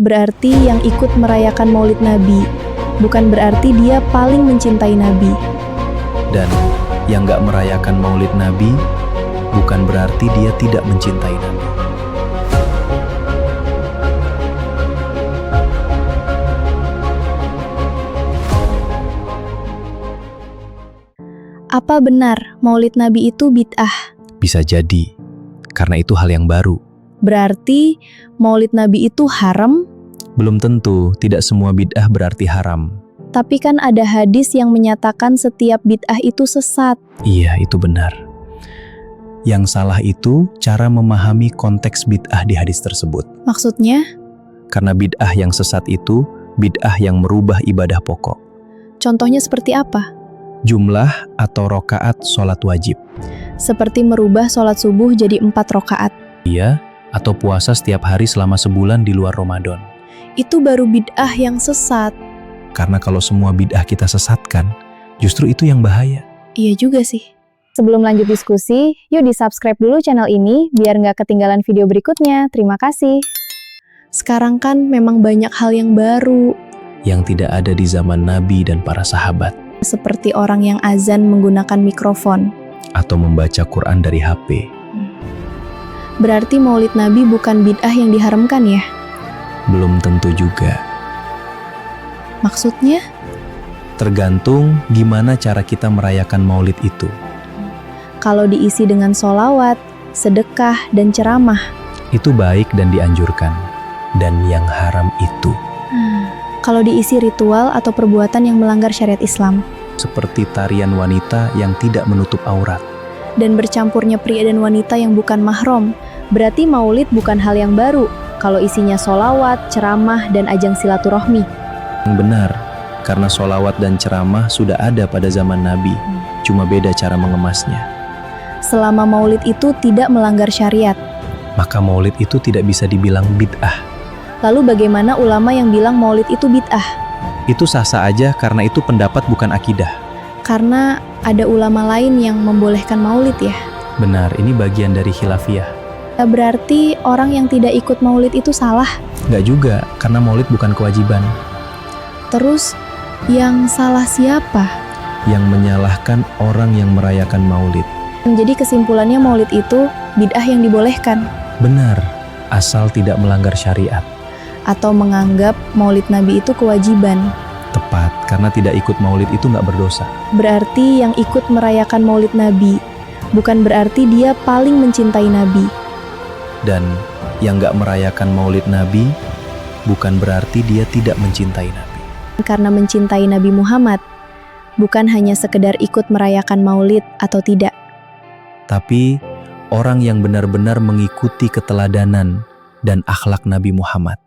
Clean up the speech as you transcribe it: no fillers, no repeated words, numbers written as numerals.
Berarti yang ikut merayakan Maulid Nabi bukan berarti dia paling mencintai Nabi. Dan yang gak merayakan Maulid Nabi bukan berarti dia tidak mencintai Nabi. Apa benar Maulid Nabi itu bid'ah? Bisa jadi, karena itu hal yang baru. Berarti Maulid Nabi itu haram? Belum tentu, tidak semua bid'ah berarti haram. Tapi kan ada hadis yang menyatakan setiap bid'ah itu sesat. Iya, itu benar. Yang salah itu cara memahami konteks bid'ah di hadis tersebut. Maksudnya? Karena bid'ah yang sesat itu bid'ah yang merubah ibadah pokok. Contohnya seperti apa? Jumlah atau rokaat sholat wajib. Seperti merubah sholat subuh jadi 4 rokaat. Iya, atau puasa setiap hari selama sebulan di luar Ramadan. Itu baru bid'ah yang sesat. Karena kalau semua bid'ah kita sesatkan, justru itu yang bahaya. Iya juga sih. Sebelum lanjut diskusi, yuk di-subscribe dulu channel ini biar nggak ketinggalan video berikutnya. Terima kasih. Sekarang kan memang banyak hal yang baru. Yang tidak ada di zaman Nabi dan para sahabat. Seperti orang yang azan menggunakan mikrofon. Atau membaca Quran dari HP. Berarti Maulid Nabi bukan bid'ah yang diharamkan ya? Belum tentu juga. Maksudnya? Tergantung gimana cara kita merayakan maulid itu. Kalau diisi dengan sholawat, sedekah, dan ceramah. Itu baik dan dianjurkan. Dan yang haram itu. Kalau diisi ritual atau perbuatan yang melanggar syariat Islam. Seperti tarian wanita yang tidak menutup aurat. Dan bercampurnya pria dan wanita yang bukan mahram. Berarti maulid bukan hal yang baru. Kalau isinya sholawat, ceramah, dan ajang silaturahmi. Yang benar, karena sholawat dan ceramah sudah ada pada zaman Nabi. Cuma beda cara mengemasnya. Selama maulid itu tidak melanggar syariat. Maka maulid itu tidak bisa dibilang bid'ah. Lalu bagaimana ulama yang bilang maulid itu bid'ah? Itu sah-sah aja karena itu pendapat bukan akidah. Karena ada ulama lain yang membolehkan maulid ya? Benar, ini bagian dari khilafiyah. Berarti orang yang tidak ikut maulid itu salah? Nggak juga, karena maulid bukan kewajiban. Terus, yang salah siapa? Yang menyalahkan orang yang merayakan maulid. Jadi kesimpulannya maulid itu bid'ah yang dibolehkan? Benar, asal tidak melanggar syariat. Atau menganggap maulid Nabi itu kewajiban? Tepat, karena tidak ikut maulid itu nggak berdosa. Berarti yang ikut merayakan maulid Nabi bukan berarti dia paling mencintai Nabi. Dan yang nggak merayakan maulid Nabi bukan berarti dia tidak mencintai Nabi. Karena mencintai Nabi Muhammad bukan hanya sekedar ikut merayakan maulid atau tidak. Tapi orang yang benar-benar mengikuti keteladanan dan akhlak Nabi Muhammad.